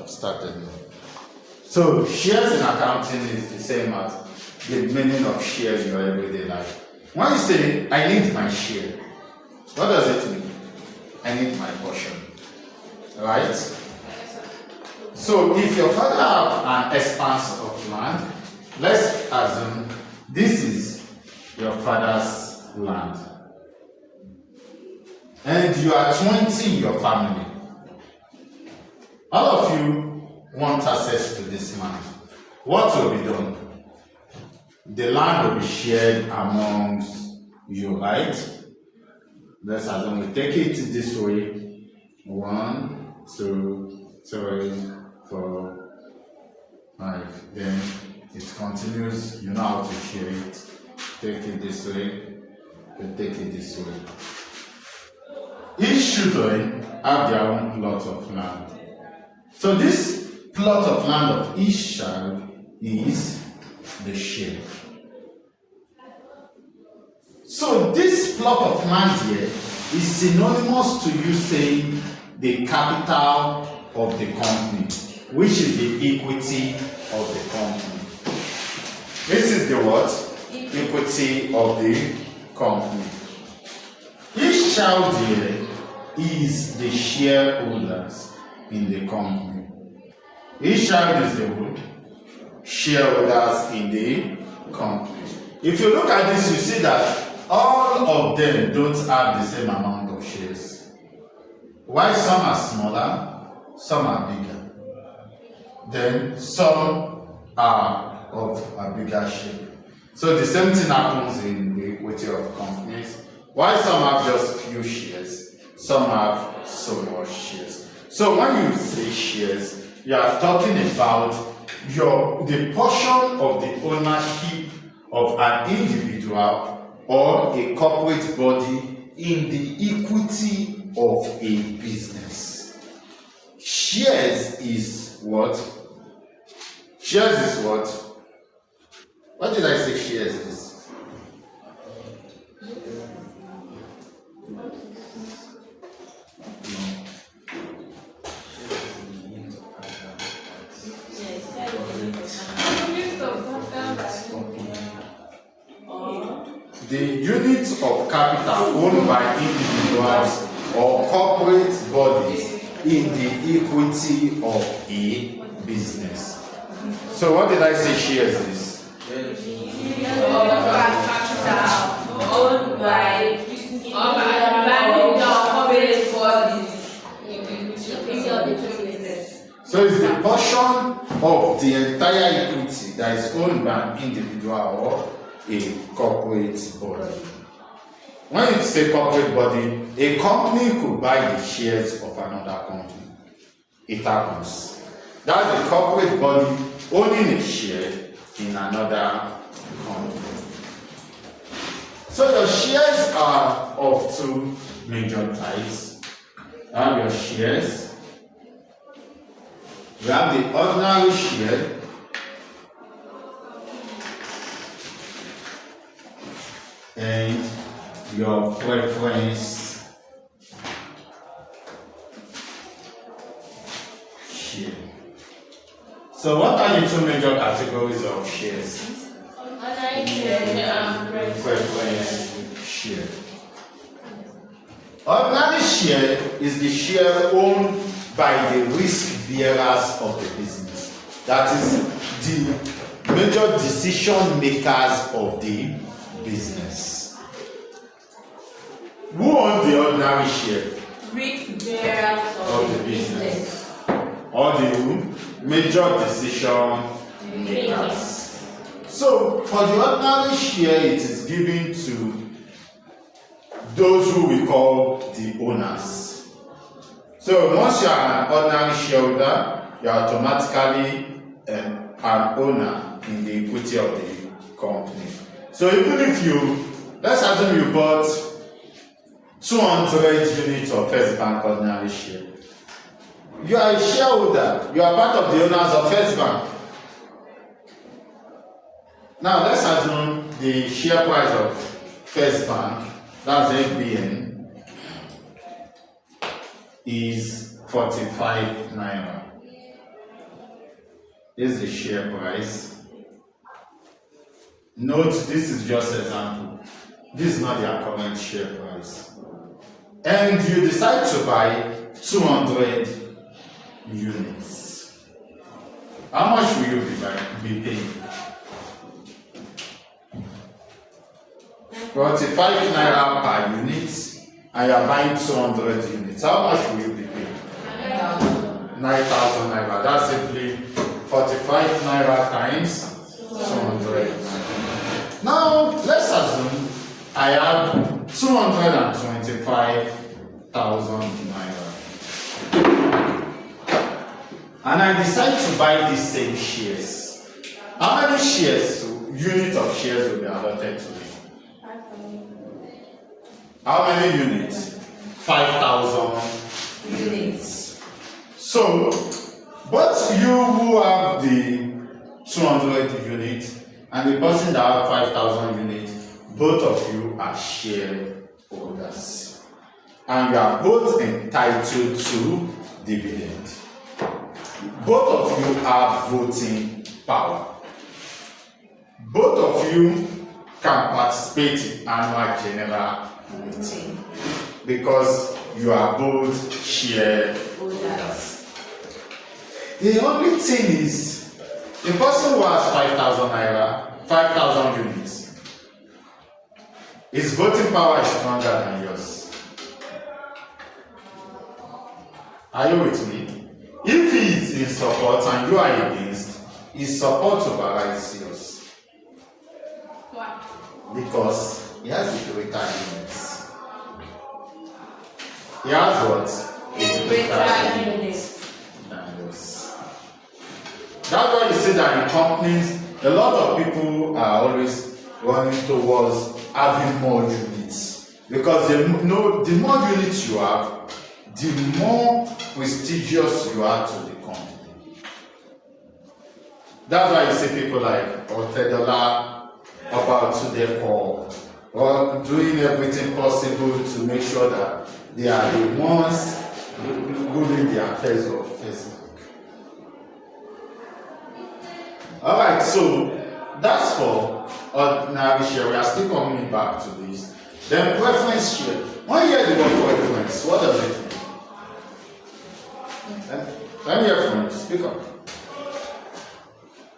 I've started now. So shares in accounting is the same as the meaning of shares in your everyday life. When you say, I need my share, what does it mean? I need my portion. Right? So if your father have an expanse of land, let's assume this is your father's land. And you are 20 in your family. All of you want access to this land. What will be done? The land will be shared amongst you, right? Let's assume we take it this way. 1, 2, 3, 4, 5. Then it continues. You know how to share it. Take it this way. And take it this way. Each children have their own plot of land. So this plot of land of each child is the share. So this plot of land here is synonymous to you saying the capital of the company, which is the equity of the company. This is the what? Equity of the company. Each child here is the shareholders in the company. Each child is the shareholders in the company. If you look at this, you see that all of them don't have the same amount of shares. Why some are smaller, some are bigger. Then some are of a bigger shape. So the same thing happens in the equity of companies. Why some have just few shares, some have so much shares. So when you say shares, you are talking about the portion of the ownership of an individual or a corporate body in the equity of a business. Shares is what? Shares is what? What did I say shares is? The units of capital owned by individuals or corporate bodies in the equity of a business. So what did I say shares is? Owned by corporate bodies in the equity of the business. So it's the portion of the entire equity that is owned by an individual or a corporate body. When you say corporate body, a company could buy the shares of another company. It happens. That's a corporate body owning a share in another company. So your shares are of two major types. You have your shares. You have the ordinary share. And your preference share. So what are the two major categories of shares? Ordinary share and preference share. Ordinary share is the share owned by the risk bearers of the business. That is the major decision makers of the business. Who owns the ordinary share? Risk bearers of the business. Or the major decision makers. So for the ordinary share, it is given to those who we call the owners. So once you are an ordinary shareholder, you are automatically an owner in the equity of the company. So even if let's assume you bought 200 units of First Bank ordinary share. You are a shareholder. You are part of the owners of First Bank. Now let's assume the share price of First Bank, that's FBN, is 45 naira. is the share price. Note, this is just example. This is not their current share price. And you decide to buy 200 units. How much will you be paying? 45 naira per unit, and you are buying 200 units. How much will you be paying? 9,000 naira. That's simply 45 naira times 200 naira. Now, let's assume I have 225,000 naira. And I decide to buy these same shares. How many shares, unit of shares will be allotted to me? How many units? 5,000 units. So, both you who have the 200 units and the person that have 5,000 units, both of you are shareholders. And you are both entitled to dividend. Both of you have voting power. Both of you can participate in annual general meeting because you are both shareholders. The only thing is, the person who has 5,000 naira, 5,000 units, his voting power is stronger than yours. Are you with me? If he is in support and you are against, his support overrides yours. Why? Because he has a greater units. He has what? A greater units than yours. That's why you see that in companies, a lot of people are always running towards having more units. Because they know the more units you have, the more prestigious you are to the company. That's why you see people like Otedola, about Tudeco, or doing everything possible to make sure that they are the ones ruling the affairs of Facebook. Alright, so that's for ordinary share. We are still coming back to this. Then preference share. When you hear the word preference, what does it mean? Let me hear from you. Speak up.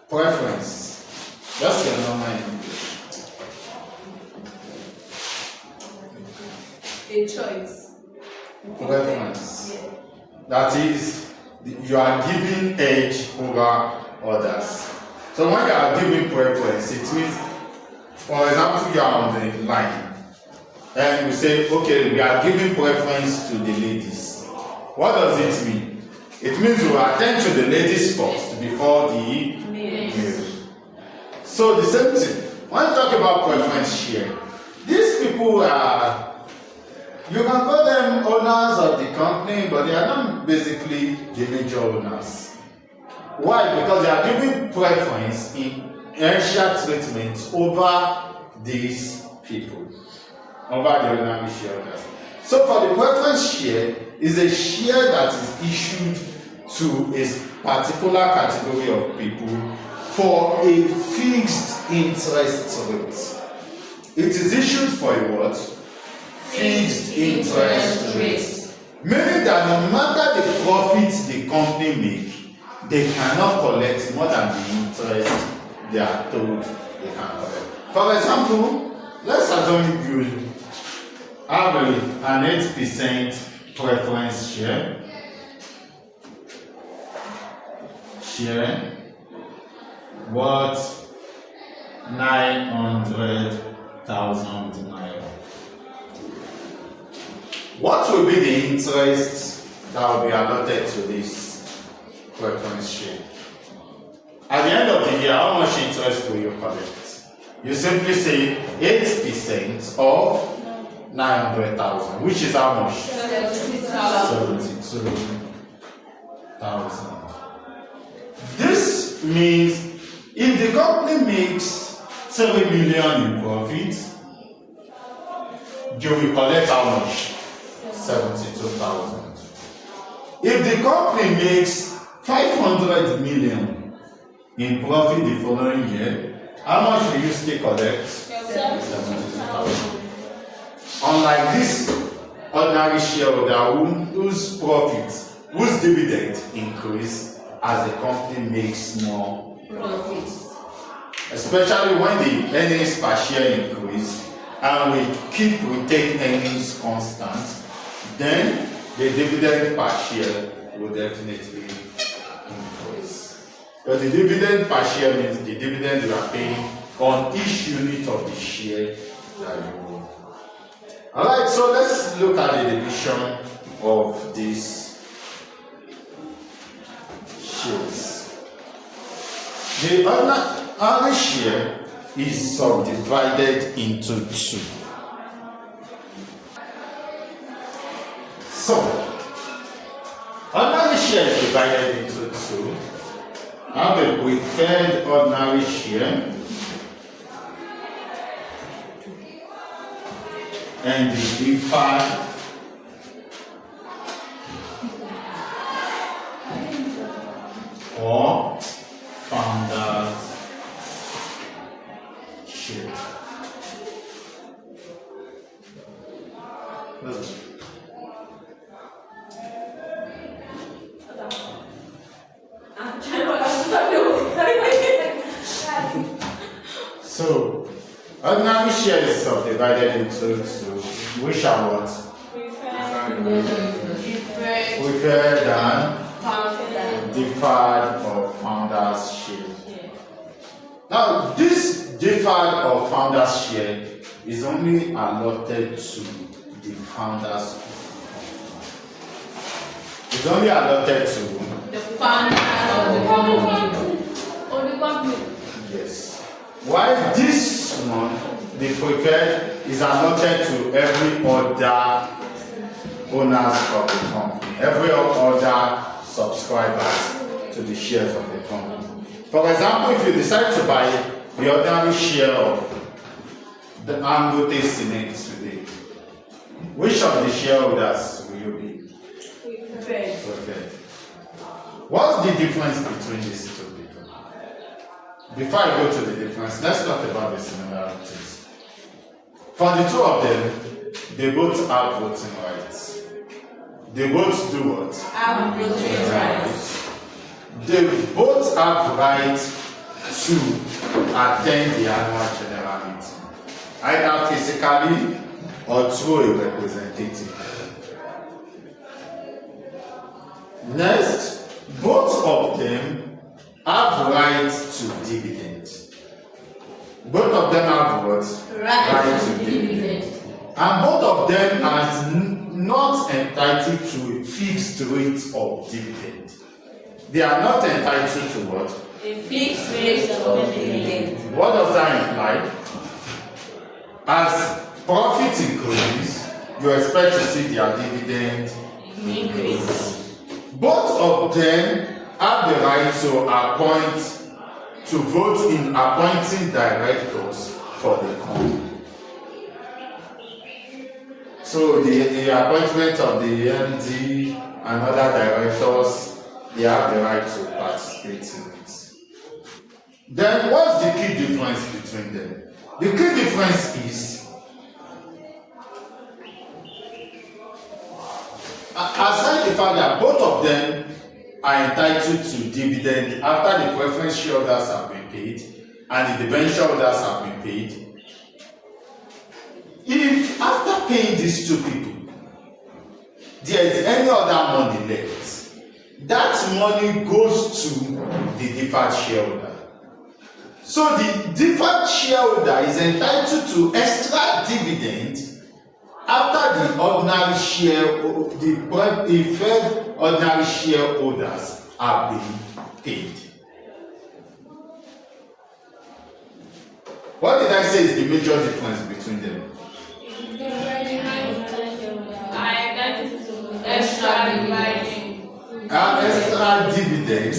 Preference. Just your normal English. A choice. Preference. Yeah. That is, you are giving edge over others. So when you are giving preference, it means, for example, you are on the line, and we say, okay, we are giving preference to the ladies. What does it mean? It means we attend to the ladies first before the male. So the same thing. When you talk about preference share, these people are, you can call them owners of the company, but they are not basically the major owners. Why? Because they are giving preference in preferential treatment over these people, over the ordinary shareholders. So for the preference share, is a share that is issued to a particular category of people for a fixed interest rate. It is issued for a what? Fixed interest rate. Meaning that no matter the profits the company make, they cannot collect more than the interest they are told they can collect. For example, let's assume you have an 8% preference share. Worth 900,000 naira. What will be the interest that will be allotted to this preference share? At the end of the year, how much interest will you collect? You simply say 8% of 900,000, which is how much? 72,000. This means if the company makes 3 million in profit, you will collect how much? 72,000. If the company makes 500 million in profit the following year, how much will you still collect? 70,000. Unlike this ordinary shareholder whose profits, whose dividend increase as the company makes more Profits. especially when the earnings per share increase and we retain earnings constant, then the dividend per share will definitely increase. But the dividend per share means the dividend you are paying on each unit of the share that you own. Alright, so let's look at the division of these shares. The ordinary share is subdivided into two. So, ordinary share is divided into two. Have a preferred ordinary share and the deferred or founder's share. So, ordinary share is subdivided into two, which are what? Preferred and deferred or founder's share. Now, this deferred or founder's share is only allotted to the founders. It's only allotted to The founders of the company. yes. While this one, the preferred, is allotted to every other owners of the company, every other subscribers to the shares of the company. For example, if you decide to buy the ordinary share of the Dangote Cement today, which of the shareholders will you be? Preferred. What's the difference between these two people? Before I go to the difference, let's talk about the similarities. For the two of them, they both have voting rights. They both do what? Have voting rights. They both have right to attend the annual general meeting, either physically or through a representative. Next, both of them have rights to dividends. Both of them have what? Right to dividend. And both of them are not entitled to a fixed rate of dividend. They are not entitled to what? A fixed rate of dividend. What does that imply? As profit increases, you expect to see their dividend Increase. Both of them have the right to vote in appointing directors for the company. So the appointment of the MD and other directors, they have the right to participate in it. Then what's the key difference between them? The key difference is aside the fact that both of them are entitled to dividend after the preference shareholders have been paid and the debenture holders have been paid. If after paying these two people, there is any other money left, that money goes to the deferred shareholder. So the deferred shareholder is entitled to extra dividend after the ordinary share, the preferred ordinary shareholders are being paid. What did I say is the major difference between them? Extra dividend. Extra dividend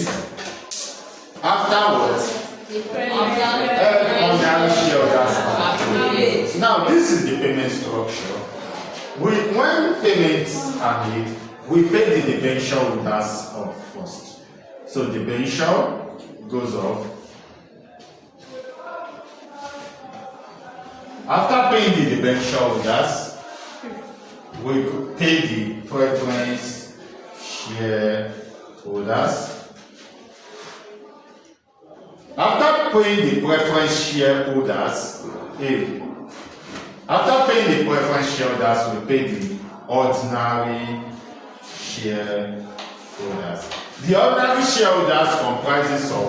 afterwards. Ordinary shareholders are paid. Now this is the payment structure. When payments are made, we pay the debenture holders off first. So debenture goes off. After paying the debenture holders, we could pay the preference share holders. After paying the preference shareholders, after paying the preference shareholders, we pay the ordinary shareholders. The ordinary shareholders comprises of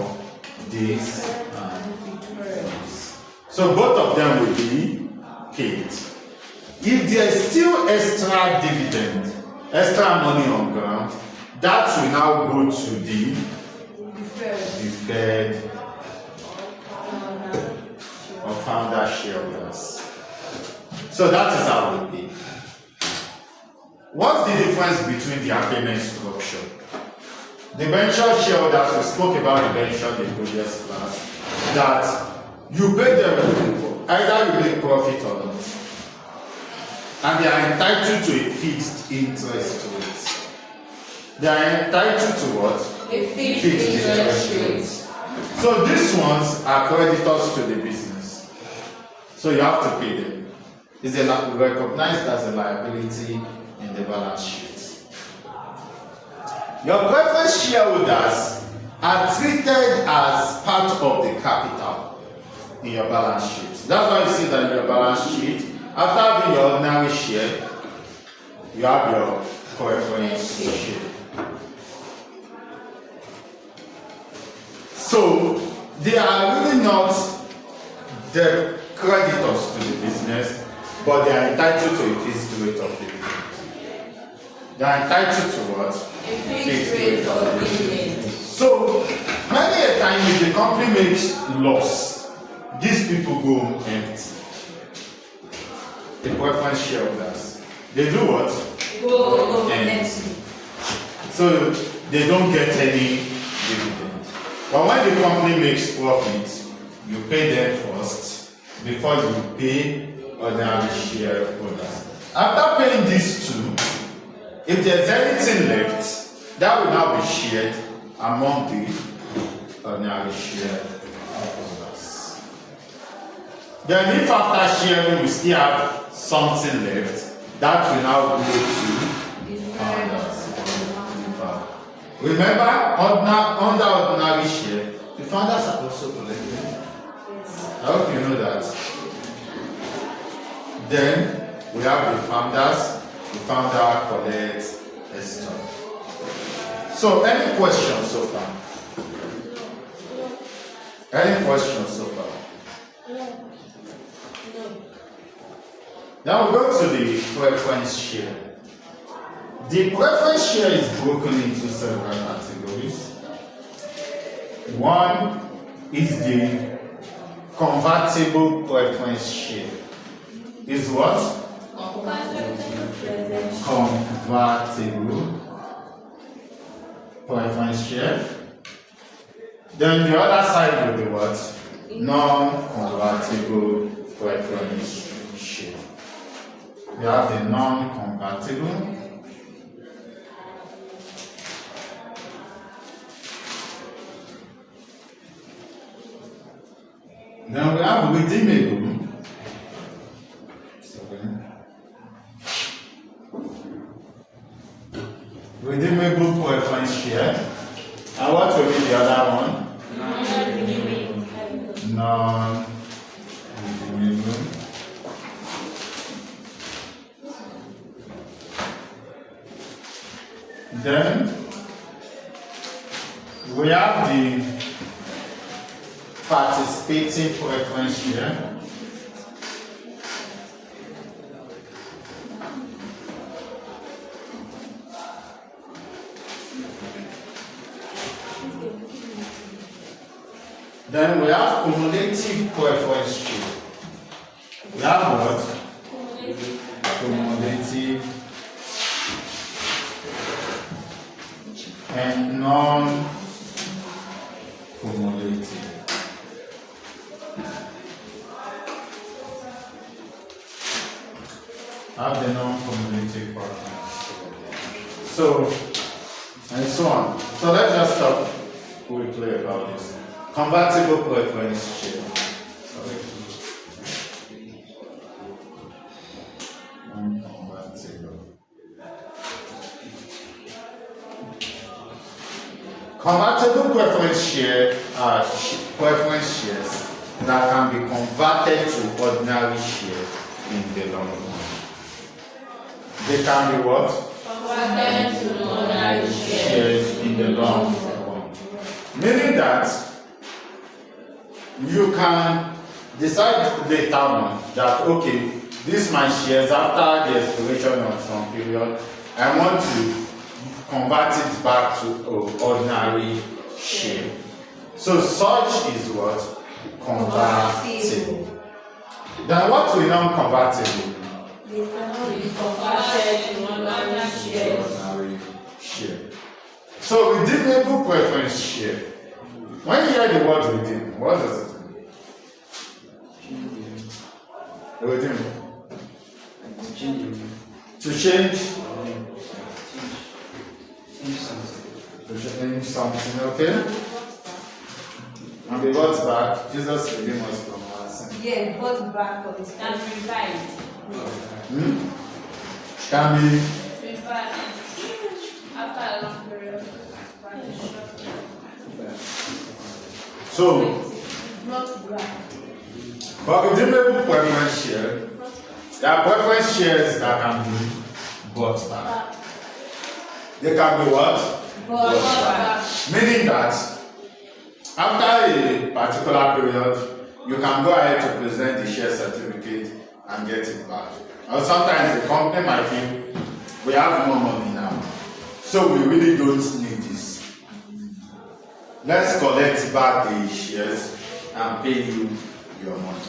this and this. So both of them will be paid. If there is still extra dividend, extra money on ground, that will now go to the deferred or founder shareholders. So that is how we pay. What's the difference between their payment structure? The venture shareholders, we spoke about the venture in the previous class, that you pay them either you make profit or not. And they are entitled to a fixed interest rate. They are entitled to what? A fixed interest rate. So these ones are creditors to the business. So you have to pay them. It's recognized as a liability in the balance sheet. Your preference shareholders are treated as part of the capital in your balance sheet. That's why you see that in your balance sheet, after having your ordinary share, you have your preference share. So they are really not the creditors to the business, but they are entitled to a fixed rate of dividend. They are entitled to what? A fixed rate of dividend. So many a time if the company makes loss, these people go empty. The preference shareholders, they do what? Go empty. So they don't get any dividend. But when the company makes profit, you pay them first before you pay ordinary shareholders. After paying these two, if there's anything left, that will now be shared among the ordinary shareholders. Then if after sharing we still have something left, that will now go to founders. Remember, under ordinary share, the founders are also collecting. I hope you know that. Then we have the founders, the founder collects extra. So, any questions so far? Any questions so far? Now we go to the preference share. The preference share is broken into several categories. One is the convertible preference share. Is what? Convertible preference share. Then the other side will be what? Non-convertible preference share. We have the non-convertible. Then we have redeemable. Redeemable preference share. And what will be the other one? Non-redeemable. Then we have the participating preference share. Then we have cumulative preference share. We have what? Cumulative and non-cumulative. Have the non-cumulative preference. So, and so on. So let's just stop quickly about this. Convertible preference share. Convertible preference share are preference shares that can be converted to ordinary share in the long run. They can be what? Converted to ordinary Shares in the long run. Meaning that you can decide later on that okay, this my shares after the expiration of some period, I want to convert it back to ordinary share. So such is what? Convertible. Then what we non-convertible? They cannot be converted to ordinary shares. Ordinary share. So redeemable preference share. When you hear the word redeem, what does it mean? Redeem. To change. To change something, okay? And be brought back. Jesus redeemed us from our sin. Yeah, brought back for his and revived. Can be Revived. After a long period. so. Brought back. But redeemable preference share, there are preference shares that can be bought back. They can be what? Brought back. Meaning that after a particular period, you can go ahead to present the share certificate and get it back. Or sometimes the company might think we have more money now, so we really don't need this. Let's collect back the shares and pay you your money.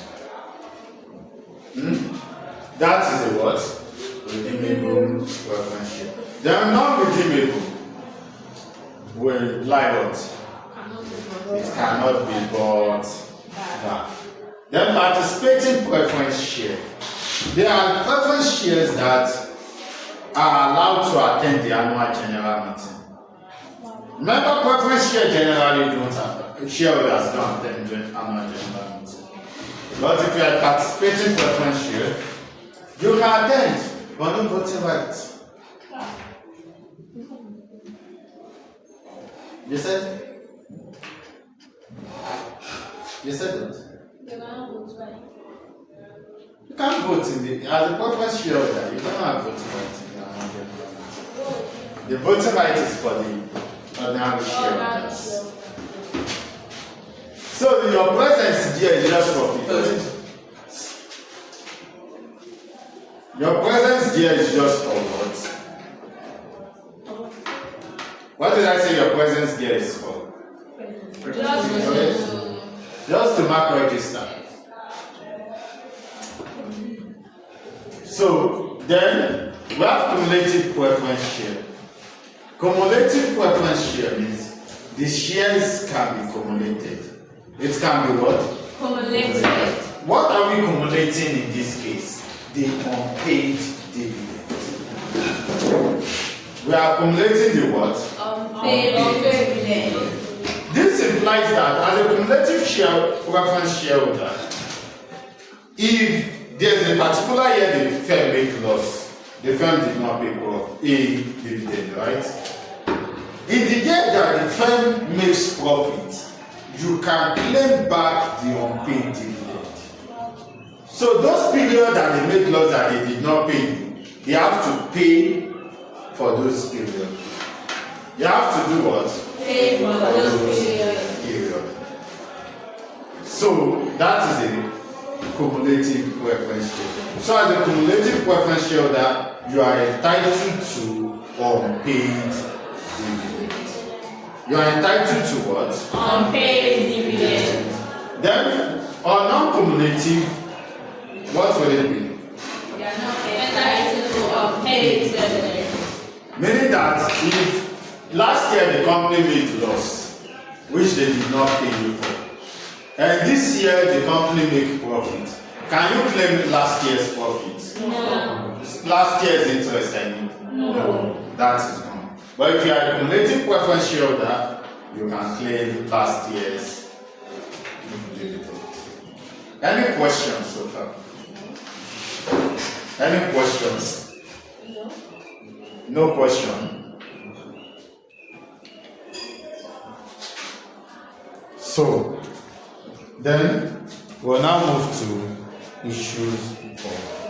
That is a what? Redeemable preference share. They are non-redeemable. Will lie what? It cannot be bought back. Then participating preference share. There are preference shares that are allowed to attend the annual general meeting. Remember, preference share generally don't have shareholders don't attend annual general meeting. But if you are participating preference share, you can attend, but no voting rights. You said? You said what? You can't vote in the as a preference shareholder, you don't have voting rights in the annual general meeting. The voting right is for the ordinary shareholders. So your presence here is just for people. Your presence here is just for what? What did I say your presence here is for? Just to mark register. So then we have cumulative preference share. Cumulative preference share means the shares can be cumulated. It can be what? Cumulated. What are we cumulating in this case? The unpaid dividend. We are accumulating the what? Unpaid dividend. This implies that as a cumulative preference shareholder, if there's a particular year the firm made loss, the firm did not pay for a dividend, right? In the year that the firm makes profit, you can claim back the unpaid dividend. So those periods that they made loss that they did not pay you, they have to pay for those periods. You have to do what? Pay for those periods. So that is a cumulative preference share. So as a cumulative preference shareholder, you are entitled to unpaid dividend. You are entitled to what? Unpaid dividend. Then on non-cumulative, what will it be? You are not entitled to unpaid dividend. Meaning that if last year the company made loss, which they did not pay you for, and this year the company make profit, can you claim last year's profit? No. Last year's interest, I mean? No. That is gone. But if you are a cumulative preference shareholder, you can claim last year's dividend. Any questions so far? Any questions? No. No question. So then we'll now move to issues of